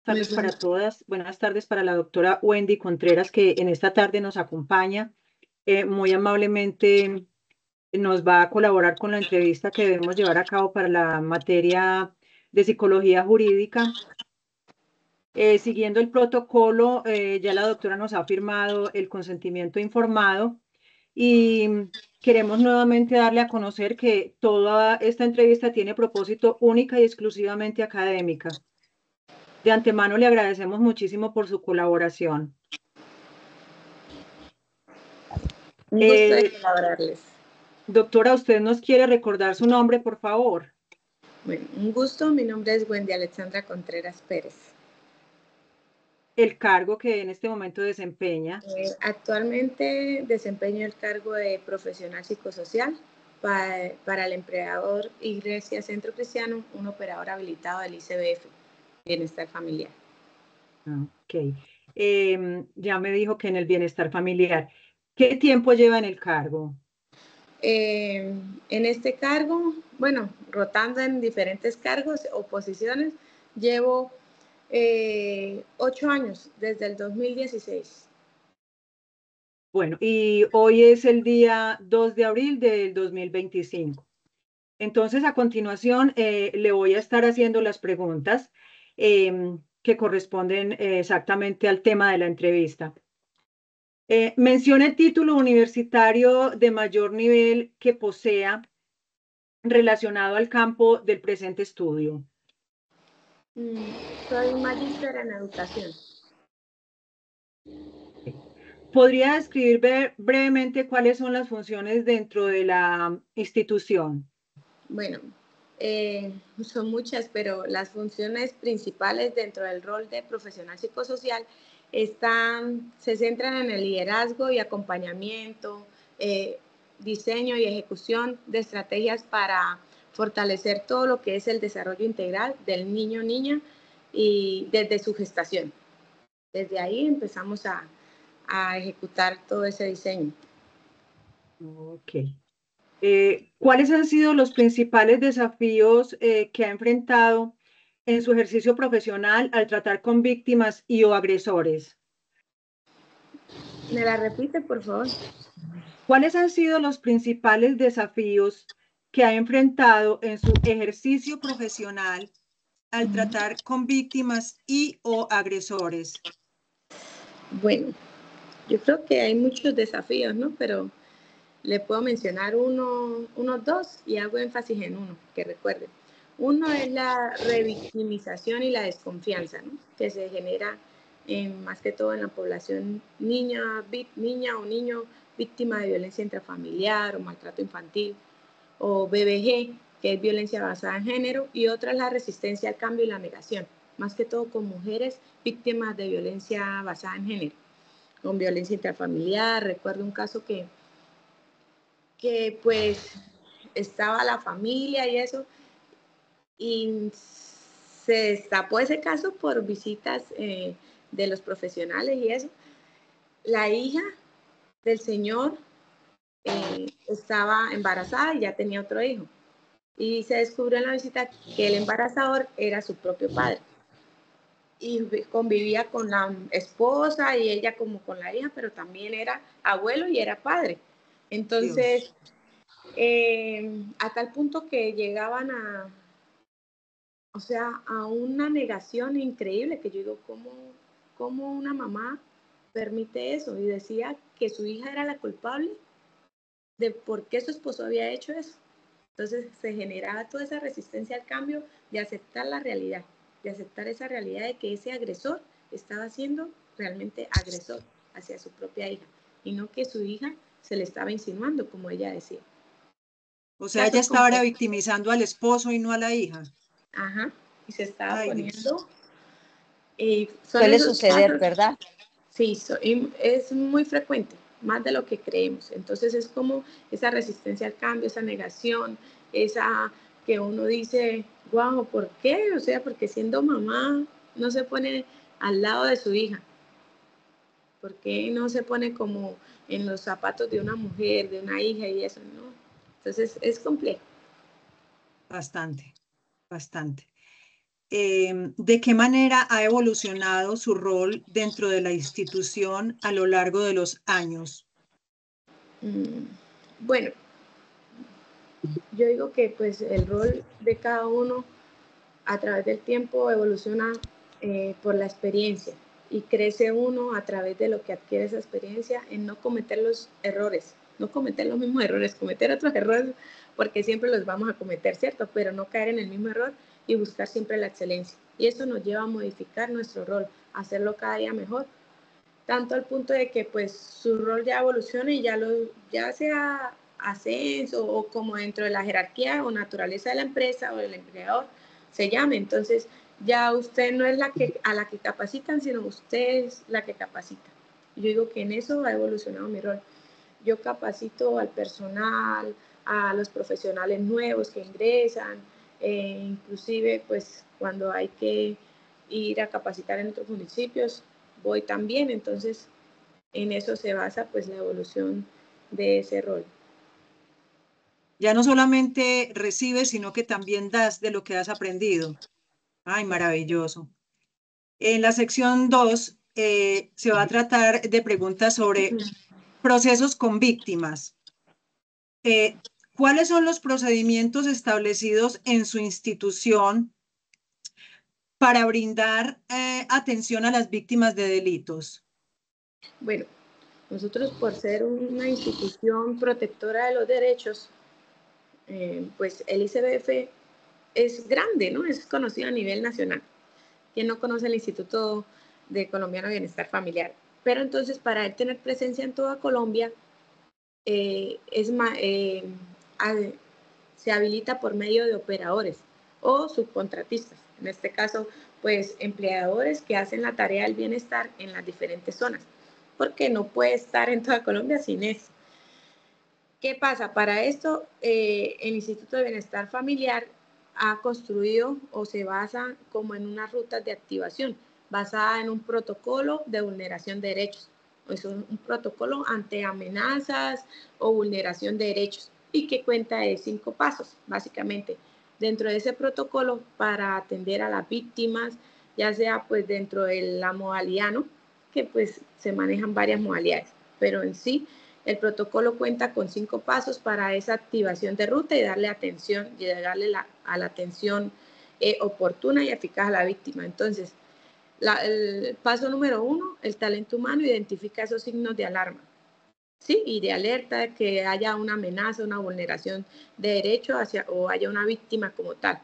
Muy tardes para buenas. todas. Buenas tardes para la doctora Wendy Contreras, que en esta tarde nos acompaña. Muy amablemente nos va a colaborar con la entrevista que debemos llevar a cabo para la materia de psicología jurídica. Siguiendo el protocolo, ya la doctora nos ha firmado el consentimiento informado y queremos nuevamente darle a conocer que toda esta entrevista tiene propósito única y exclusivamente académica. De antemano le agradecemos muchísimo por su colaboración. Un gusto de Eh, colaborarles. Doctora, ¿usted nos quiere recordar su nombre, por favor? Bueno, un gusto. Mi nombre es Wendy Alexandra Contreras Pérez. El cargo que en este momento desempeña. Actualmente desempeño el cargo de profesional psicosocial para el empleador Iglesia Centro Cristiano, un operador habilitado del ICBF, Bienestar Familiar. Ok. Ya me dijo que en el bienestar familiar. ¿Qué tiempo lleva en el cargo? En este cargo, bueno, rotando en diferentes cargos o posiciones, llevo 8 años, desde el 2016. Bueno, y hoy es el día 2 de abril del 2025. Entonces, a continuación, le voy a estar haciendo las preguntas que corresponden exactamente al tema de la entrevista. Menciona el título universitario de mayor nivel que posea relacionado al campo del presente estudio. Soy magíster en educación. ¿Podría describir brevemente cuáles son las funciones dentro de la institución? Bueno, son muchas, pero las funciones principales dentro del rol de profesional psicosocial se centran en el liderazgo y acompañamiento, diseño y ejecución de estrategias para fortalecer todo lo que es el desarrollo integral del niño o niña y desde su gestación. Desde ahí empezamos a ejecutar todo ese diseño. Ok. ¿Cuáles han sido los principales desafíos que ha enfrentado en su ejercicio profesional al tratar con víctimas y o agresores? ¿Me la repite, por favor? ¿Cuáles han sido los principales desafíos que ha enfrentado en su ejercicio profesional al tratar con víctimas y o agresores? Bueno, yo creo que hay muchos desafíos, ¿no? Pero le puedo mencionar unos dos y hago énfasis en uno, que recuerde. Uno es la revictimización y la desconfianza, ¿no? Que se genera más que todo en la población niña o niño víctima de violencia intrafamiliar o maltrato infantil, o BBG, que es violencia basada en género, y otra es la resistencia al cambio y la negación, más que todo con mujeres víctimas de violencia basada en género, con violencia intrafamiliar. Recuerdo un caso que pues estaba la familia y eso, y se destapó ese caso por visitas de los profesionales y eso. La hija del señor estaba embarazada y ya tenía otro hijo. Y se descubrió en la visita que el embarazador era su propio padre. Y convivía con la esposa y ella como con la hija, pero también era abuelo y era padre. Dios. Entonces, a tal punto que llegaban o sea, a una negación increíble, que yo digo, ¿cómo una mamá permite eso? Y decía que su hija era la culpable de por qué su esposo había hecho eso. Entonces se generaba toda esa resistencia al cambio de aceptar la realidad, de aceptar esa realidad de que ese agresor estaba siendo realmente agresor hacia su propia hija y no que su hija se le estaba insinuando, como ella decía. O sea, ella Casos estaba ahora complejos. victimizando al esposo y no a la hija. Ajá. Y se estaba Ay, Dios. poniendo, y son Suele esos suceder, casos. ¿verdad? Sí, es muy frecuente, más de lo que creemos. Entonces es como esa resistencia al cambio, esa negación, esa que uno dice, wow, ¿por qué? O sea, porque siendo mamá no se pone al lado de su hija. ¿Por qué no se pone como en los zapatos de una mujer, de una hija y eso? ¿No? Entonces es complejo. Bastante, bastante. ¿de qué manera ha evolucionado su rol dentro de la institución a lo largo de los años? Bueno, yo digo que pues el rol de cada uno a través del tiempo evoluciona por la experiencia y crece uno a través de lo que adquiere esa experiencia en no cometer los errores, no cometer los mismos errores, cometer otros errores porque siempre los vamos a cometer, ¿cierto? Pero no caer en el mismo error y buscar siempre la excelencia. Y eso nos lleva a modificar nuestro rol, a hacerlo cada día mejor, tanto al punto de que pues su rol ya evolucione y ya sea ascenso o como dentro de la jerarquía o naturaleza de la empresa o del empleador se llame. Entonces ya usted no es a la que capacitan, sino usted es la que capacita. Yo digo que en eso ha evolucionado mi rol. Yo capacito al personal, a los profesionales nuevos que ingresan, inclusive pues cuando hay que ir a capacitar en otros municipios, voy también. Entonces en eso se basa pues la evolución de ese rol. Ya no solamente recibes, sino que también das de lo que has aprendido. Ay, maravilloso. En la sección 2 se va a tratar de preguntas sobre procesos con víctimas. ¿Cuáles son los procedimientos establecidos en su institución para brindar atención a las víctimas de delitos? Bueno, nosotros por ser una institución protectora de los derechos, pues el ICBF es grande, ¿no? Es conocido a nivel nacional. ¿Quién no conoce el Instituto de Colombiano de Bienestar Familiar? Pero entonces, para él tener presencia en toda Colombia, se habilita por medio de operadores o subcontratistas. En este caso, pues empleadores que hacen la tarea del bienestar en las diferentes zonas, porque no puede estar en toda Colombia sin eso. ¿Qué pasa? Para esto, el Instituto de Bienestar Familiar ha construido o se basa como en unas rutas de activación, basada en un protocolo de vulneración de derechos. Es un protocolo ante amenazas o vulneración de derechos y que cuenta de 5 pasos, básicamente. Dentro de ese protocolo, para atender a las víctimas, ya sea pues dentro de la modalidad, ¿no? Que pues se manejan varias modalidades, pero en sí el protocolo cuenta con 5 pasos para esa activación de ruta y darle atención, y darle a la atención oportuna y eficaz a la víctima. Entonces, el paso número 1, el talento humano identifica esos signos de alarma, ¿sí? Y de alerta de que haya una amenaza, una vulneración de derecho o haya una víctima como tal.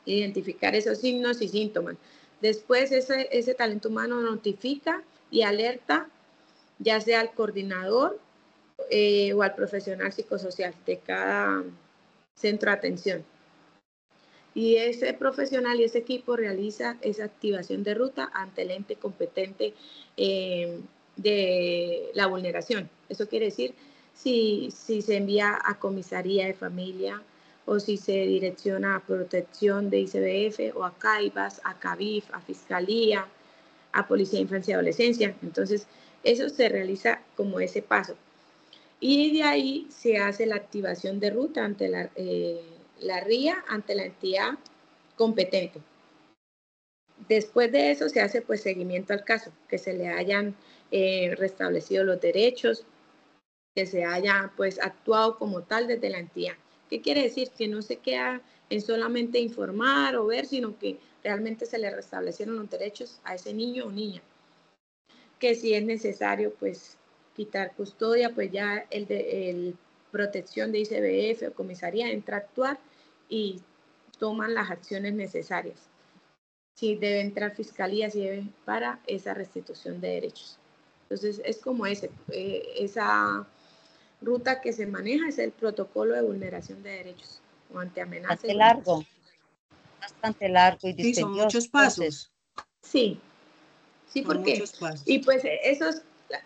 Identificar esos signos y síntomas. Después, ese talento humano notifica y alerta ya sea al coordinador o al profesional psicosocial de cada centro de atención. Y ese profesional y ese equipo realiza esa activación de ruta ante el ente competente de la vulneración. Eso quiere decir si se envía a comisaría de familia o si se direcciona a protección de ICBF o a CAIBAS, a CABIF, a Fiscalía, a Policía de Infancia y Adolescencia. Entonces, eso se realiza como ese paso. Y de ahí se hace la activación de ruta ante la RIA, ante la entidad competente. Después de eso se hace pues seguimiento al caso, que se le hayan restablecido los derechos, que se haya pues actuado como tal desde la entidad. ¿Qué quiere decir? Que no se queda en solamente informar o ver, sino que realmente se le restablecieron los derechos a ese niño o niña. Que si es necesario pues quitar custodia, pues ya el protección de ICBF o comisaría entra a actuar y toman las acciones necesarias. Si debe entrar fiscalía, si debe para esa restitución de derechos. Entonces es como esa ruta que se maneja es el protocolo de vulneración de derechos o ante amenaza y Bastante largo y Sí, son dispendioso. muchos pasos. Sí, sí, Son porque muchos pasos. y pues eso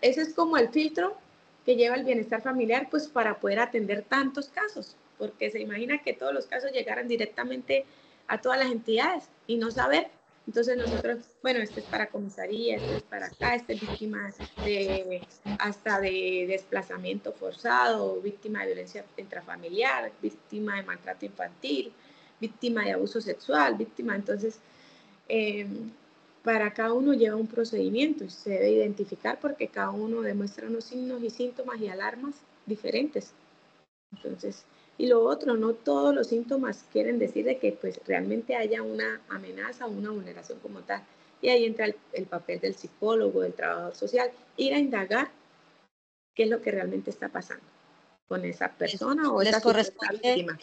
es como el filtro que lleva el bienestar familiar, pues para poder atender tantos casos, porque se imagina que todos los casos llegaran directamente a todas las entidades y no saber. Entonces nosotros, bueno, este es para comisaría, este es para acá, este es víctima hasta de desplazamiento forzado, víctima de violencia intrafamiliar, víctima de maltrato infantil, víctima de abuso sexual, víctima, entonces para cada uno lleva un procedimiento y se debe identificar porque cada uno demuestra unos signos y síntomas y alarmas diferentes. Entonces, y lo otro, no todos los síntomas quieren decir de que pues realmente haya una amenaza o una vulneración como tal. Y ahí entra el papel del psicólogo, del trabajador social, ir a indagar qué es lo que realmente está pasando con esa persona o esa supuesta víctima.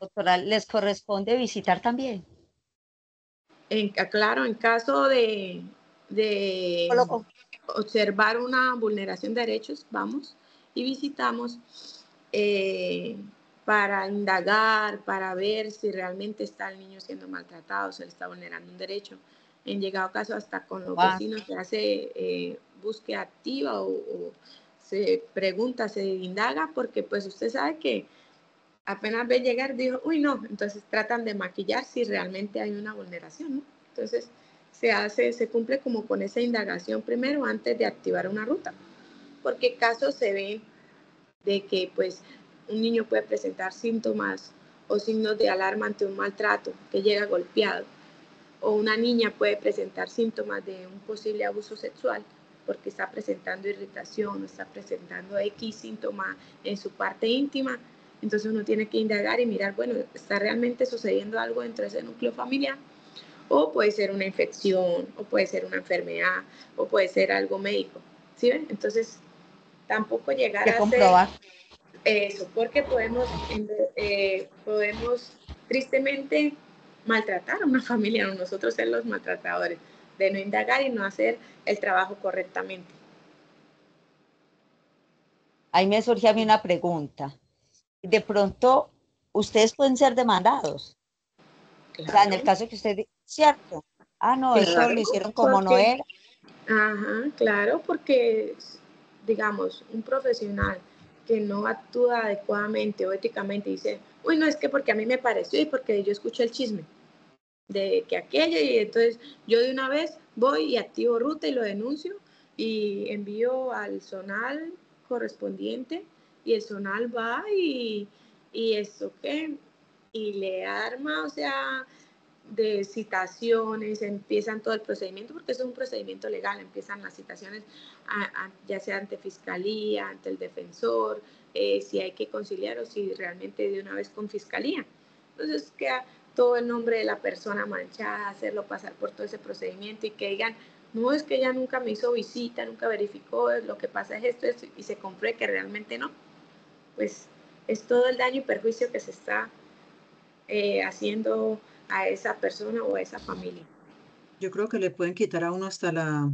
Doctora, ¿les corresponde visitar también? Claro, en caso de observar una vulneración de derechos, vamos y visitamos para indagar, para ver si realmente está el niño siendo maltratado, se le está vulnerando un derecho. En llegado caso, hasta con los vecinos se hace búsqueda activa o se pregunta, se indaga, porque pues usted sabe que apenas ve llegar, dijo, uy, no, entonces tratan de maquillar si realmente hay una vulneración, ¿no? Entonces se cumple como con esa indagación primero antes de activar una ruta, porque casos se ven de que pues un niño puede presentar síntomas o signos de alarma ante un maltrato, que llega golpeado, o una niña puede presentar síntomas de un posible abuso sexual porque está presentando irritación, está presentando X síntoma en su parte íntima. Entonces uno tiene que indagar y mirar, bueno, ¿está realmente sucediendo algo dentro de ese núcleo familiar? O puede ser una infección, o puede ser una enfermedad, o puede ser algo médico. ¿Sí ven? Entonces, tampoco llegar a comprobar eso, porque podemos tristemente maltratar a una familia, o nosotros ser los maltratadores, de no indagar y no hacer el trabajo correctamente. Ahí me surge a mí una pregunta. De pronto, ustedes pueden ser demandados. Claro. O sea, en el caso que usted, ¿cierto? Ah, no, claro, eso lo hicieron como porque, no era. Ajá, claro, porque, digamos, un profesional que no actúa adecuadamente o éticamente dice, uy, no, es que porque a mí me pareció y porque yo escuché el chisme de que aquello, y entonces yo de una vez voy y activo ruta y lo denuncio y envío al zonal correspondiente y el zonal va y eso qué, y le arma, o sea, de citaciones, empiezan todo el procedimiento, porque eso es un procedimiento legal, empiezan las citaciones ya sea ante fiscalía, ante el defensor, si hay que conciliar o si realmente de una vez con fiscalía. Entonces queda todo el nombre de la persona manchada, hacerlo pasar por todo ese procedimiento y que digan, no, es que ella nunca me hizo visita, nunca verificó, lo que pasa es esto, y se compruebe que realmente no. Pues es todo el daño y perjuicio que se está haciendo a esa persona o a esa familia. Yo creo que le pueden quitar a uno hasta la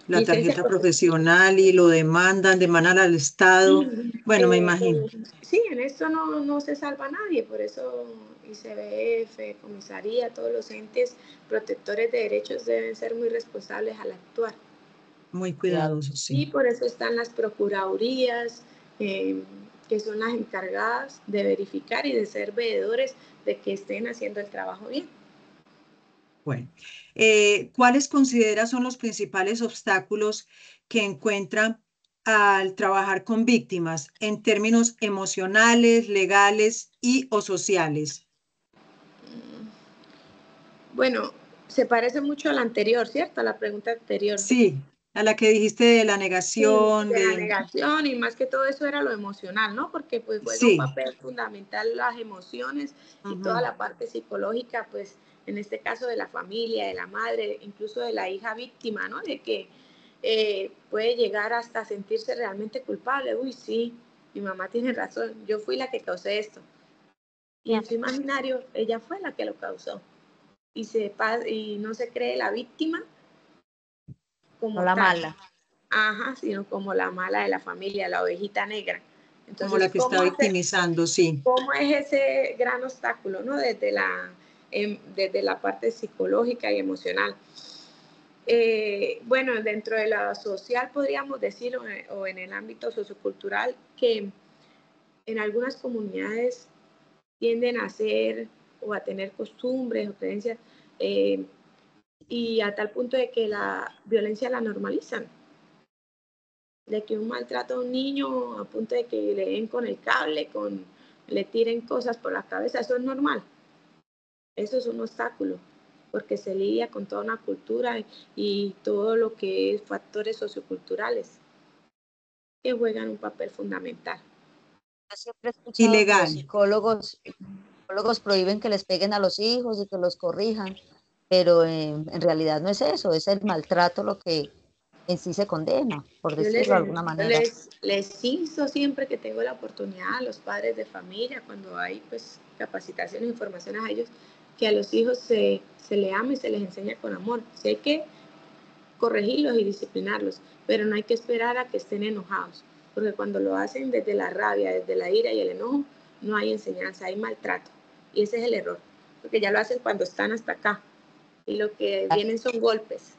Licencia tarjeta profesional y lo demandan al Estado. Bueno, me imagino. Sí, en esto no se salva nadie, por eso ICBF, comisaría, todos los entes protectores de derechos deben ser muy responsables al actuar. Muy cuidadosos, sí. Y por eso están las procuradurías, que son las encargadas de verificar y de ser veedores de que estén haciendo el trabajo bien. Bueno, ¿cuáles consideras son los principales obstáculos que encuentran al trabajar con víctimas en términos emocionales, legales y o sociales? Bueno, se parece mucho a la anterior, ¿cierto? A la pregunta anterior. Sí, a la que dijiste de la negación. Sí, de la negación, y más que todo eso era lo emocional, ¿no? Porque pues juega un papel fundamental las emociones y toda la parte psicológica, pues en este caso de la familia, de la madre, incluso de la hija víctima, ¿no? De que puede llegar hasta sentirse realmente culpable. Uy, sí, mi mamá tiene razón, yo fui la que causé esto. Y en su imaginario, ella fue la que lo causó. Y no se cree la víctima como No la tal. mala. Ajá, sino como la mala de la familia, la ovejita negra. Entonces, Como la que está victimizando, sí. ¿Cómo es ese gran obstáculo, ¿no? Desde la parte psicológica y emocional. Bueno, dentro de la social podríamos decir, o en el ámbito sociocultural, que en algunas comunidades tienden a hacer o a tener costumbres o creencias y a tal punto de que la violencia la normalizan. De que un maltrato a un niño a punto de que le den con el cable, con le tiren cosas por la cabeza, eso es normal. Eso es un obstáculo, porque se lidia con toda una cultura y todo lo que es factores socioculturales que juegan un papel fundamental. Yo siempre he escuchado que Ilegal. los psicólogos prohíben que les peguen a los hijos y que los corrijan, pero en realidad no es eso, es el maltrato lo que en sí se condena, por decirlo de alguna manera. Les insto siempre que tengo la oportunidad a los padres de familia, cuando hay pues capacitaciones e informaciones a ellos, que a los hijos se les ame y se les enseña con amor. Sí hay que corregirlos y disciplinarlos, pero no hay que esperar a que estén enojados, porque cuando lo hacen desde la rabia, desde la ira y el enojo, no hay enseñanza, hay maltrato. Y ese es el error, porque ya lo hacen cuando están hasta acá y lo que vienen son golpes.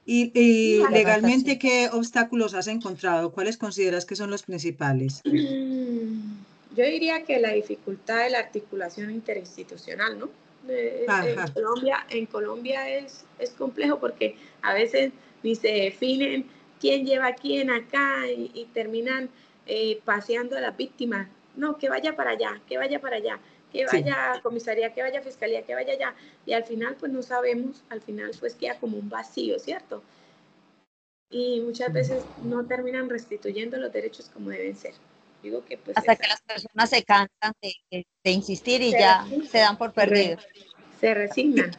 Y legalmente, ¿qué obstáculos has encontrado? ¿Cuáles consideras que son los principales? Yo diría que la dificultad de la articulación interinstitucional, ¿no? En Colombia es complejo porque a veces ni se definen quién lleva a quién acá y terminan paseando a las víctimas. No, que vaya para allá, que vaya para allá, que vaya a comisaría, que vaya a fiscalía, que vaya allá. Y al final pues no sabemos, al final pues queda como un vacío, ¿cierto? Y muchas veces no terminan restituyendo los derechos como deben ser. Digo que pues hasta que las personas se cansan de insistir y ya se dan por perdidos. Se resignan.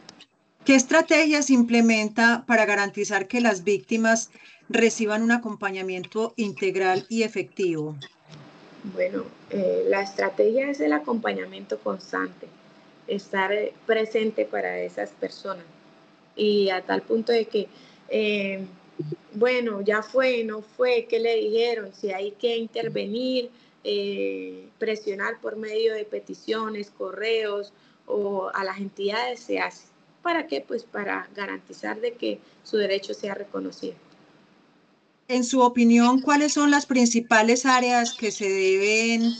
¿Qué estrategias implementa para garantizar que las víctimas reciban un acompañamiento integral y efectivo? Bueno, la estrategia es el acompañamiento constante, estar presente para esas personas y a tal punto de que, bueno, ya fue, no fue, ¿qué le dijeron? Si hay que intervenir, presionar por medio de peticiones, correos o a las entidades se hace. ¿Para qué? Pues para garantizar de que su derecho sea reconocido. En su opinión, ¿cuáles son las principales áreas que se deben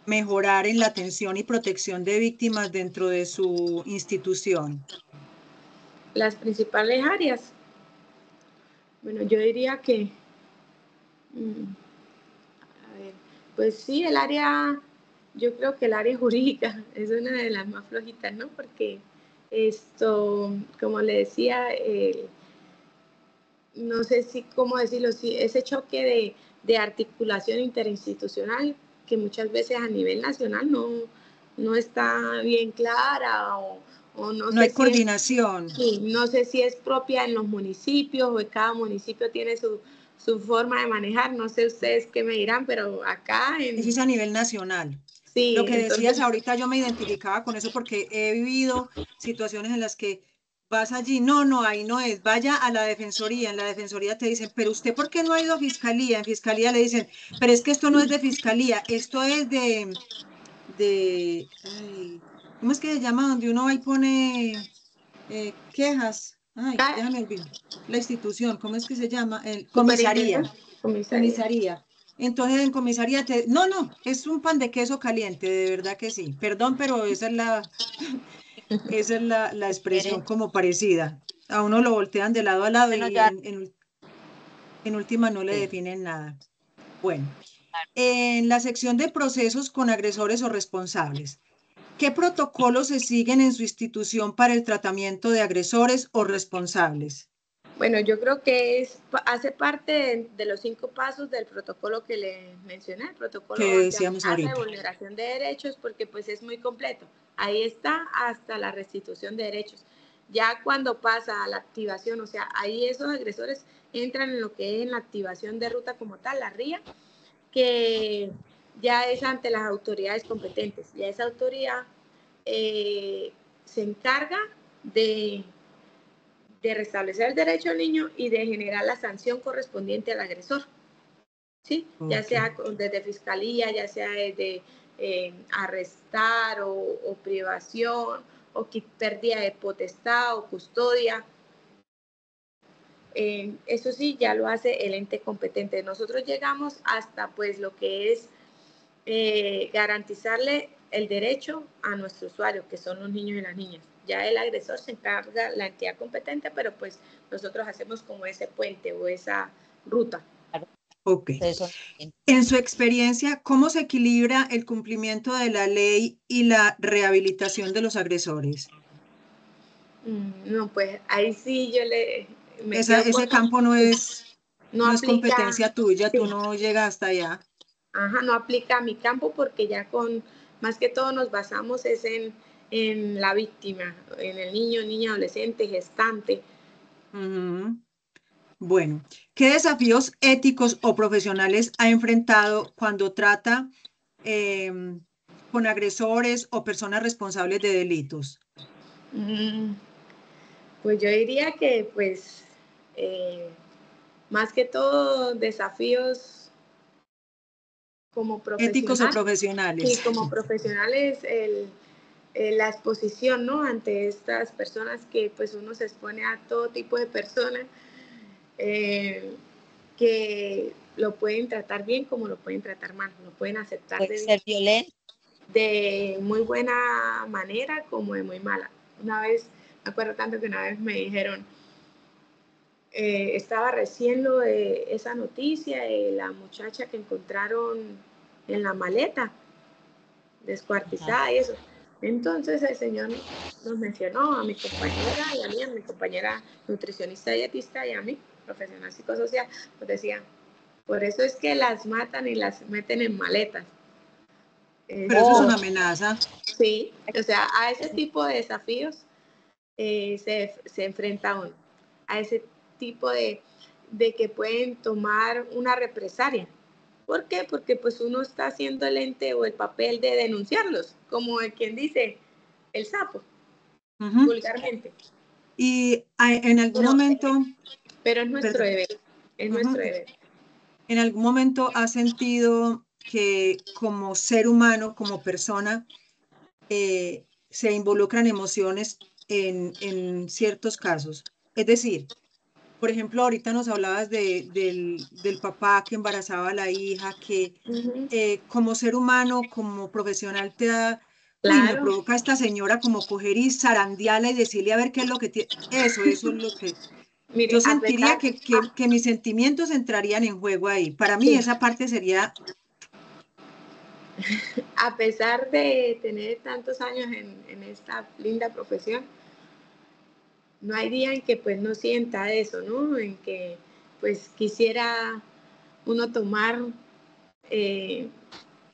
mejorar en la atención y protección de víctimas dentro de su institución? Las principales áreas. Bueno, yo diría que, a ver, pues sí, el área, yo creo que el área jurídica es una de las más flojitas, ¿no? Porque esto, como le decía, no sé si, cómo decirlo, si ese choque de articulación interinstitucional que muchas veces a nivel nacional no está bien clara o no sé hay si coordinación. no sé si es propia en los municipios o cada municipio tiene su forma de manejar, no sé ustedes qué me dirán, pero acá Eso es a nivel nacional. Sí, lo que entonces, decías ahorita, yo me identificaba con eso porque he vivido situaciones en las que vas allí, no, ahí no es, vaya a la defensoría, en la defensoría te dicen, pero usted ¿por qué no ha ido a fiscalía? En fiscalía le dicen, pero es que esto no es de fiscalía, esto es ay, ¿cómo es que se llama? Donde uno va y pone quejas, déjame olvidar, la institución, ¿cómo es que se llama? Comisaría. Entonces en comisaría no, es un pan de queso caliente, de verdad que sí. Perdón, pero esa es la expresión como parecida. A uno lo voltean de lado a lado Bueno, y ya, en última no le definen nada. Bueno, en la sección de procesos con agresores o responsables, ¿qué protocolos se siguen en su institución para el tratamiento de agresores o responsables? Bueno, yo creo que hace parte de los 5 pasos del protocolo que le mencioné, el protocolo Que ante decíamos amenaza de ahorita. vulneración de derechos, porque pues es muy completo. Ahí está hasta la restitución de derechos. Ya cuando pasa a la activación, o sea, ahí esos agresores entran en lo que es en la activación de ruta como tal, la RIA, que ya es ante las autoridades competentes. Ya esa autoridad se encarga de restablecer el derecho al niño y de generar la sanción correspondiente al agresor. ¿Sí? Ya sea desde fiscalía, ya sea desde arrestar o privación o pérdida de potestad o custodia. Eso sí, ya lo hace el ente competente. Nosotros llegamos hasta pues lo que es garantizarle el derecho a nuestro usuario, que son los niños y las niñas. Ya el agresor se encarga la entidad competente, pero pues nosotros hacemos como ese puente o esa ruta. Ok. En su experiencia, ¿cómo se equilibra el cumplimiento de la ley y la rehabilitación de los agresores? No, pues ahí sí yo me Ese quedo con campo no es aplica, competencia tuya, sí. tú no llegas hasta allá. Ajá, no aplica a mi campo porque ya más que todo nos basamos es en la víctima, en el niño, niña, adolescente, gestante. Bueno, ¿qué desafíos éticos o profesionales ha enfrentado cuando trata con agresores o personas responsables de delitos? Pues yo diría que, pues, más que todo desafíos como Éticos o profesional. profesionales. Sí, como profesionales, la exposición, ¿no? Ante estas personas que pues uno se expone a todo tipo de personas que lo pueden tratar bien como lo pueden tratar mal, lo pueden aceptar puede ser violento. De muy buena manera como de muy mala. Una vez, me acuerdo tanto que una vez me dijeron, estaba recién lo de esa noticia de la muchacha que encontraron en la maleta, descuartizada y eso. Entonces el señor nos mencionó a mi compañera y a mí, a mi compañera nutricionista dietista y a mí, profesional psicosocial, nos decía, por eso es que las matan y las meten en maletas. Pero eso es una amenaza. Sí, o sea, a ese tipo de desafíos se enfrenta uno, a ese tipo de que pueden tomar una represalia. ¿Por qué? Porque pues uno está haciendo el ente o el papel de denunciarlos, como quien dice, el sapo, vulgarmente. Y en algún momento... Pero es nuestro deber, es nuestro deber. ¿En algún momento has sentido que como ser humano, como persona, se involucran emociones en ciertos casos? Es decir, por ejemplo, ahorita nos hablabas del papá que embarazaba a la hija, que como ser humano, como profesional, te da, uy, me provoca esta señora como coger y zarandearla y decirle a ver qué es lo que tiene. Eso es lo que... Mire, yo sentiría que mis sentimientos entrarían en juego ahí. Para mí esa parte sería... A pesar de tener tantos años en esta linda profesión, no hay día en que pues no sienta eso, ¿no? En que pues quisiera uno tomar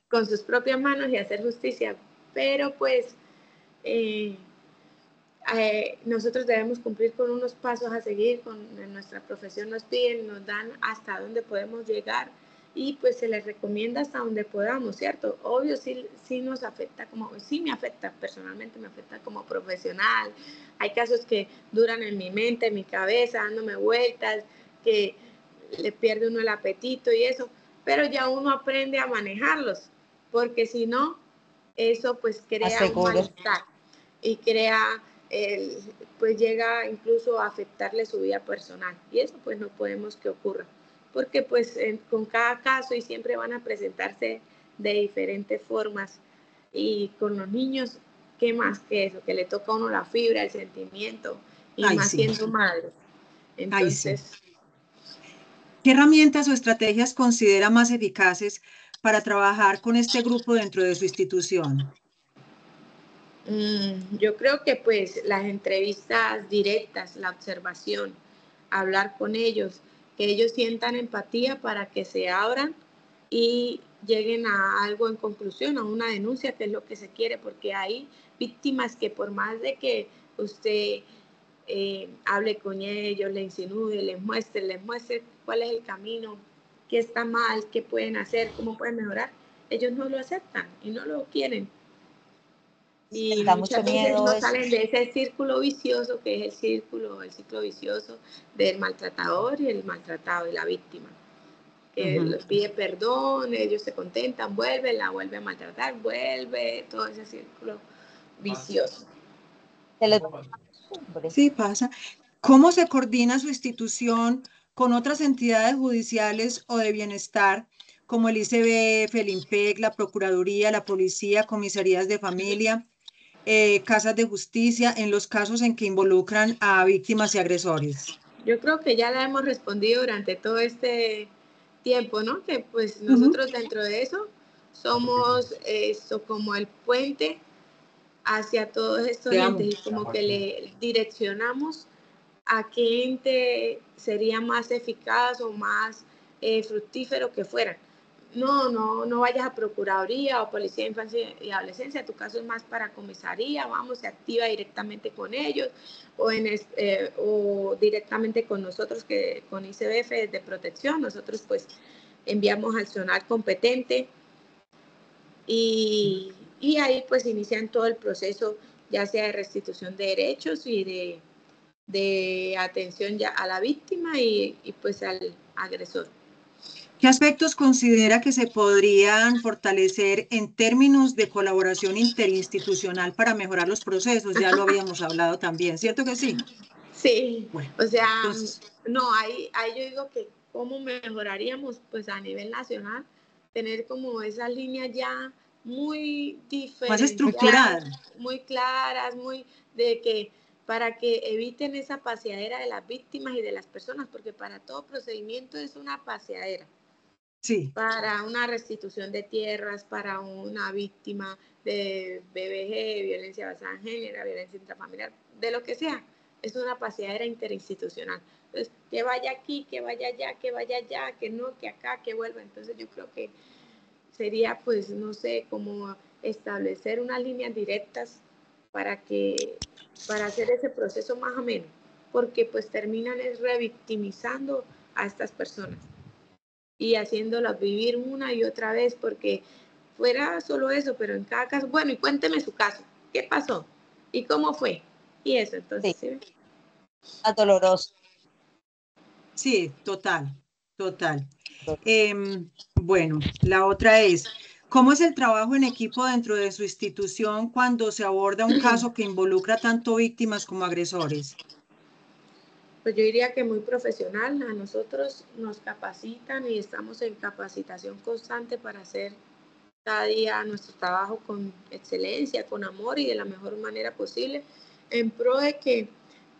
con sus propias manos y hacer justicia, pero pues nosotros debemos cumplir con unos pasos a seguir, en nuestra profesión nos piden, nos dan hasta dónde podemos llegar y pues se les recomienda hasta donde podamos, ¿cierto? Obvio, sí nos afecta, sí me afecta personalmente, me afecta como profesional. Hay casos que duran en mi mente, en mi cabeza, dándome vueltas, que le pierde uno el apetito y eso, pero ya uno aprende a manejarlos, porque si no, eso pues crea un malestar y crea, pues llega incluso a afectarle su vida personal y eso pues no podemos que ocurra porque pues con cada caso y siempre van a presentarse de diferentes formas y con los niños, ¿qué más que eso? Que le toca a uno la fibra, el sentimiento y Ay, más sí. siendo madre. Entonces... Ay, sí. ¿Qué herramientas o estrategias considera más eficaces para trabajar con este grupo dentro de su institución? Yo creo que pues las entrevistas directas, la observación, hablar con ellos, que ellos sientan empatía para que se abran y lleguen a algo en conclusión, a una denuncia, que es lo que se quiere, porque hay víctimas que por más de que usted hable con ellos, les insinúe, les muestre cuál es el camino, qué está mal, qué pueden hacer, cómo pueden mejorar, ellos no lo aceptan y no lo quieren. Y muchas veces no salen de ese círculo vicioso que es el ciclo vicioso del maltratador y el maltratado y la víctima. Que les pide perdón, ellos se contentan, la vuelve a maltratar, vuelve todo ese círculo vicioso. Sí, pasa. ¿Cómo se coordina su institución con otras entidades judiciales o de bienestar, como el ICBF, el IMPEC, la Procuraduría, la Policía, comisarías de familia, casas de justicia, en los casos en que involucran a víctimas y agresores? Yo creo que ya la hemos respondido durante todo este tiempo, ¿no? Que pues nosotros dentro de eso somos eso como el puente hacia todos estos entes y como que le direccionamos a qué ente sería más eficaz o más fructífero que fueran. No vayas a Procuraduría o Policía de Infancia y Adolescencia, tu caso es más para comisaría, vamos, se activa directamente con ellos o directamente con nosotros, que con ICBF de protección, nosotros pues enviamos al zonal competente y ahí pues inician todo el proceso, ya sea de restitución de derechos y de atención ya a la víctima y pues al agresor. ¿Qué aspectos considera que se podrían fortalecer en términos de colaboración interinstitucional para mejorar los procesos? Ya lo habíamos hablado también, ¿cierto que sí? Sí, bueno, o sea, entonces, no, ahí yo digo que cómo mejoraríamos pues a nivel nacional, tener como esas líneas ya muy más estructuradas, muy claras, muy de que para que eviten esa paseadera de las víctimas y de las personas, porque para todo procedimiento es una paseadera. sí. Para una restitución de tierras, para una víctima de BBG, violencia basada en género, violencia intrafamiliar, de lo que sea, es una paseadera interinstitucional. Entonces, que vaya aquí, que vaya allá, que vaya allá, que no, que acá, que vuelva. Entonces, yo creo que sería, pues, no sé, como establecer unas líneas directas para hacer ese proceso más ameno, porque pues terminan es revictimizando a estas personas y haciéndolas vivir una y otra vez, porque fuera solo eso, pero en cada caso, bueno, y cuénteme su caso, ¿qué pasó? ¿Y cómo fue? Y eso, entonces, Sí, ¿sí? doloroso. Sí, total. Bueno, la otra es, ¿cómo es el trabajo en equipo dentro de su institución cuando se aborda un caso que involucra tanto víctimas como agresores? Pues yo diría que muy profesional. A nosotros nos capacitan y estamos en capacitación constante para hacer cada día nuestro trabajo con excelencia, con amor y de la mejor manera posible, en pro de que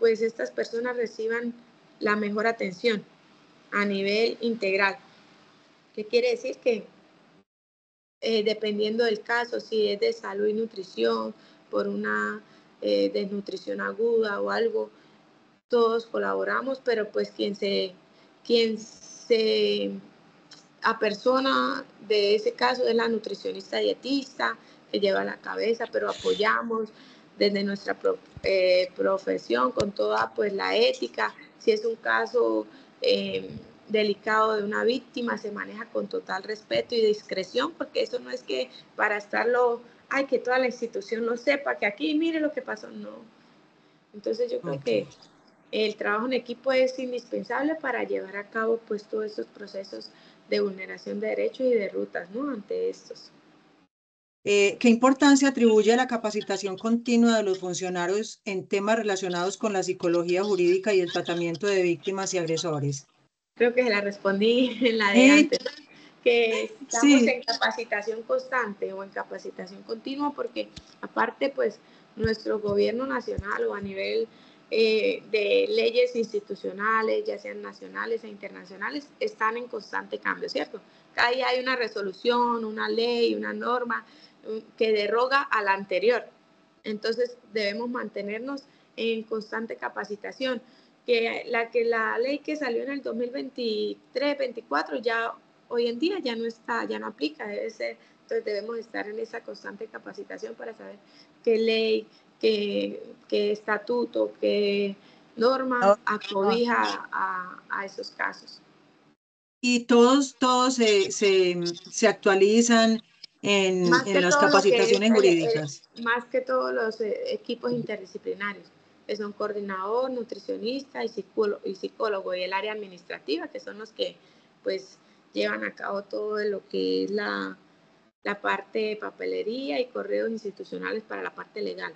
pues estas personas reciban la mejor atención a nivel integral. ¿Qué quiere decir? Que dependiendo del caso, si es de salud y nutrición, por una desnutrición aguda o algo, todos colaboramos, pero pues quien se apersona de ese caso es la nutricionista dietista que lleva la cabeza, pero apoyamos desde nuestra profesión con toda pues la ética. Si es un caso delicado de una víctima, se maneja con total respeto y discreción, porque eso no es que para estarlo, ay, que toda la institución lo sepa, que aquí mire lo que pasó, no. Entonces yo creo que el trabajo en equipo es indispensable para llevar a cabo pues todos estos procesos de vulneración de derechos y de rutas, ¿no? Ante estos. ¿Qué importancia atribuye a la capacitación continua de los funcionarios en temas relacionados con la psicología jurídica y el tratamiento de víctimas y agresores? Creo que se la respondí en la de antes, que estamos Sí. en capacitación constante o en capacitación continua, porque aparte pues nuestro gobierno nacional o a nivel de leyes institucionales, ya sean nacionales e internacionales, están en constante cambio, ¿cierto? Cada día hay una resolución, una ley, una norma que deroga a la anterior. Entonces debemos mantenernos en constante capacitación. Que la ley que salió en el 2023-24 ya hoy en día ya no está, ya no aplica, debe ser, entonces debemos estar en esa constante capacitación para saber qué ley, qué estatuto, qué norma acobija a esos casos. Y todos se actualizan en las capacitaciones jurídicas. Más que todos los equipos interdisciplinarios, que son coordinador, nutricionista y psicólogo, y el área administrativa, que son los que pues llevan a cabo todo lo que es la parte de papelería y correos institucionales para la parte legal.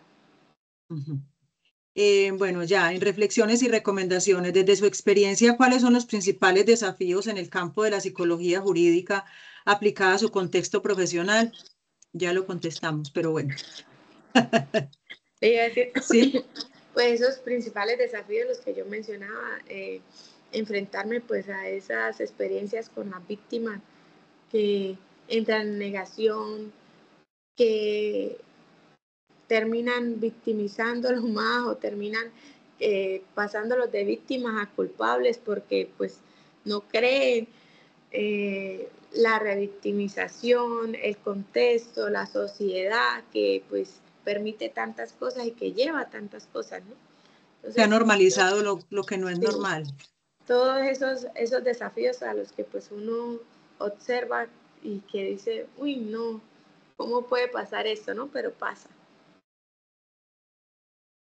Bueno, ya en reflexiones y recomendaciones, desde su experiencia, ¿cuáles son los principales desafíos en el campo de la psicología jurídica aplicada a su contexto profesional? Ya lo contestamos, pero bueno. Le iba a decir, sí. pues esos principales desafíos, los que yo mencionaba, enfrentarme pues a esas experiencias con las víctimas que entran en negación, que terminan victimizándolos más o terminan pasándolos de víctimas a culpables porque pues no creen la revictimización, el contexto, la sociedad que pues permite tantas cosas y que lleva tantas cosas, ¿no? Entonces, se ha normalizado lo que no es sí, normal. todos esos desafíos a los que pues uno observa y que dice, uy, no, ¿cómo puede pasar esto, no? Pero pasa.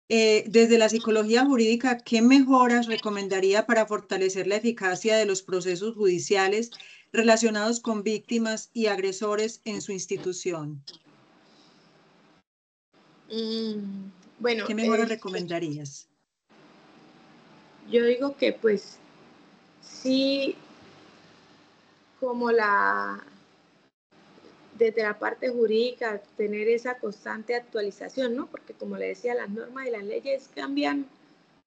Desde la psicología jurídica, ¿qué mejoras recomendaría para fortalecer la eficacia de los procesos judiciales relacionados con víctimas y agresores en su institución? Bueno, ¿Qué mejoras recomendarías? yo digo que pues sí, como desde la parte jurídica, tener esa constante actualización, ¿no? Porque como le decía, las normas y las leyes cambian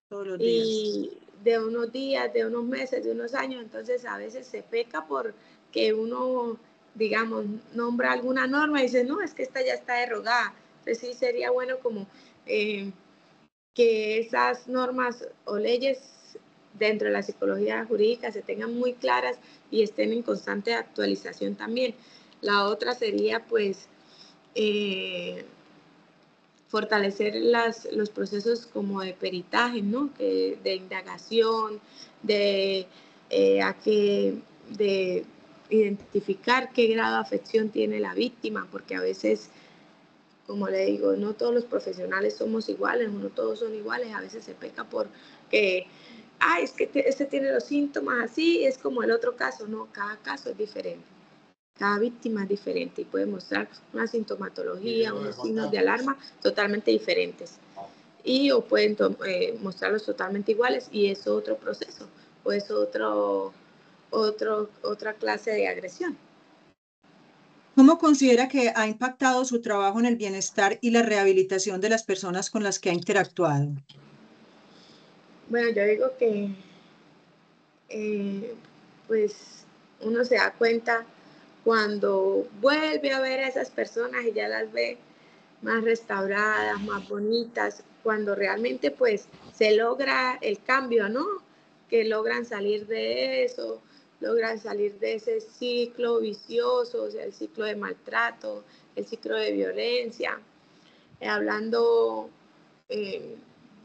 Todos los días. y de unos días, de unos meses, de unos años, entonces a veces se peca porque uno, digamos, nombra alguna norma y dice, no, es que esta ya está derogada. Entonces sí sería bueno como que esas normas o leyes dentro de la psicología jurídica se tengan muy claras y estén en constante actualización también. La otra sería pues fortalecer los procesos como de peritaje, ¿no? De indagación, de identificar qué grado de afección tiene la víctima, porque a veces, como le digo, no todos los profesionales somos iguales, no todos son iguales, a veces se peca por que, ay, es que este tiene los síntomas así, es como el otro caso, no, cada caso es diferente. Cada víctima es diferente y puede mostrar una sintomatología, unos signos de alarma totalmente diferentes. Y o pueden mostrarlos totalmente iguales y es otro proceso o es otra clase de agresión. ¿Cómo considera que ha impactado su trabajo en el bienestar y la rehabilitación de las personas con las que ha interactuado? Bueno, yo digo que pues uno se da cuenta cuando vuelve a ver a esas personas y ya las ve más restauradas, más bonitas, cuando realmente pues se logra el cambio, ¿no? Que logran salir de eso, logran salir de ese ciclo vicioso, o sea, el ciclo de maltrato, el ciclo de violencia. Hablando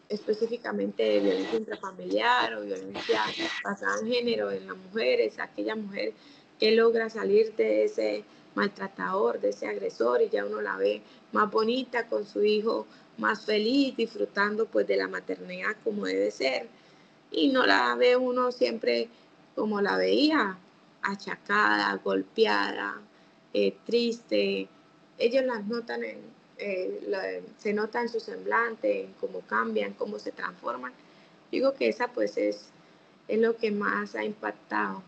específicamente de violencia intrafamiliar o violencia basada en género en las mujeres, aquella mujer que logra salir de ese maltratador, de ese agresor y ya uno la ve más bonita con su hijo, más feliz, disfrutando pues de la maternidad como debe ser y no la ve uno siempre como la veía, achacada, golpeada, triste. Ellos las notan se nota en su semblante, en cómo cambian, cómo se transforman. Digo que esa pues es lo que más ha impactado.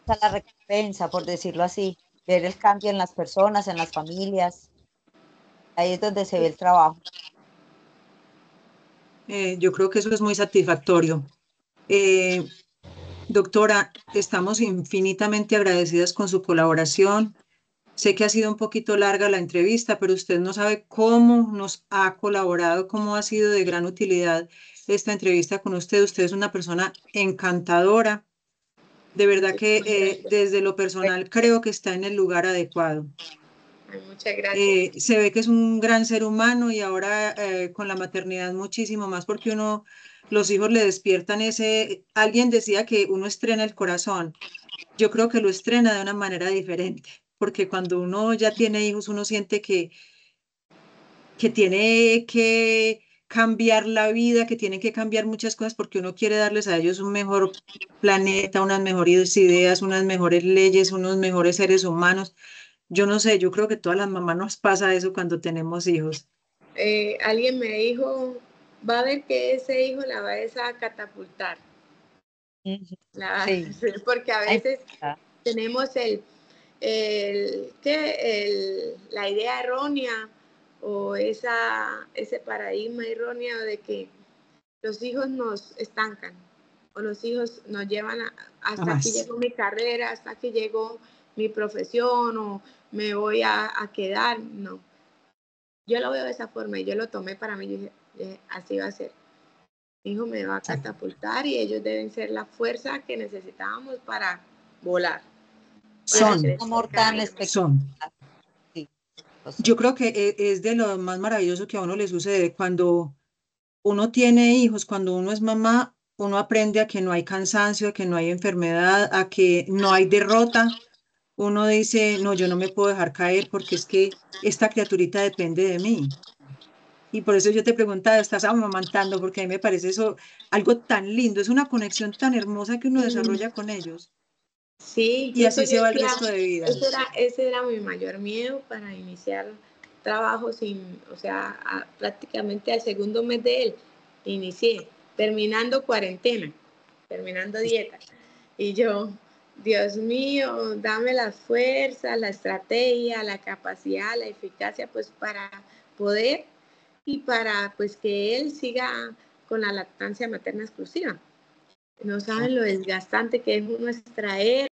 O sea, la recompensa, por decirlo así, ver el cambio en las personas, en las familias, ahí es donde se ve el trabajo. Yo creo que eso es muy satisfactorio. Doctora, estamos infinitamente agradecidas con su colaboración. Sé que ha sido un poquito larga la entrevista, pero usted no sabe cómo nos ha colaborado, cómo ha sido de gran utilidad esta entrevista con usted. Usted es una persona encantadora. De verdad que desde lo personal creo que está en el lugar adecuado. Ay, muchas gracias. Se ve que es un gran ser humano y ahora con la maternidad muchísimo más porque los hijos le despiertan alguien decía que uno estrena el corazón. Yo creo que lo estrena de una manera diferente, porque cuando uno ya tiene hijos, uno siente que tiene que cambiar la vida, que tiene que cambiar muchas cosas porque uno quiere darles a ellos un mejor planeta, unas mejores ideas, unas mejores leyes, unos mejores seres humanos. Yo no sé, yo creo que todas las mamás nos pasa eso cuando tenemos hijos. Alguien me dijo, va a ver que ese hijo la va a catapultar. Sí. Porque a Ay, veces tenemos la idea errónea o ese paradigma erróneo de que los hijos nos estancan. o los hijos nos llevan hasta Jamás. aquí llegó mi carrera, hasta aquí llegó mi profesión, o me voy a quedar. No, yo lo veo de esa forma y yo lo tomé para mí. Dije, así va a ser. Mi hijo me va a catapultar y ellos deben ser la fuerza que necesitábamos para volar. Son. Un amor tan espectacular. Sí, yo creo que es de lo más maravilloso que a uno le sucede cuando uno tiene hijos, cuando uno es mamá, uno aprende a que no hay cansancio, a que no hay enfermedad, a que no hay derrota. Uno dice, no, yo no me puedo dejar caer porque es que esta criaturita depende de mí. Y por eso yo te preguntaba, ¿estás amamantando? Porque a mí me parece eso algo tan lindo, es una conexión tan hermosa que uno desarrolla con ellos. Sí, Y así se va el resto de vida. Ese era mi mayor miedo para iniciar trabajo prácticamente al segundo mes de él inicié, terminando cuarentena, terminando dieta. Y yo, Dios mío, dame las fuerzas, la estrategia, la capacidad, la eficacia, pues para poder y para pues que él siga con la lactancia materna exclusiva. No saben lo desgastante que es uno extraer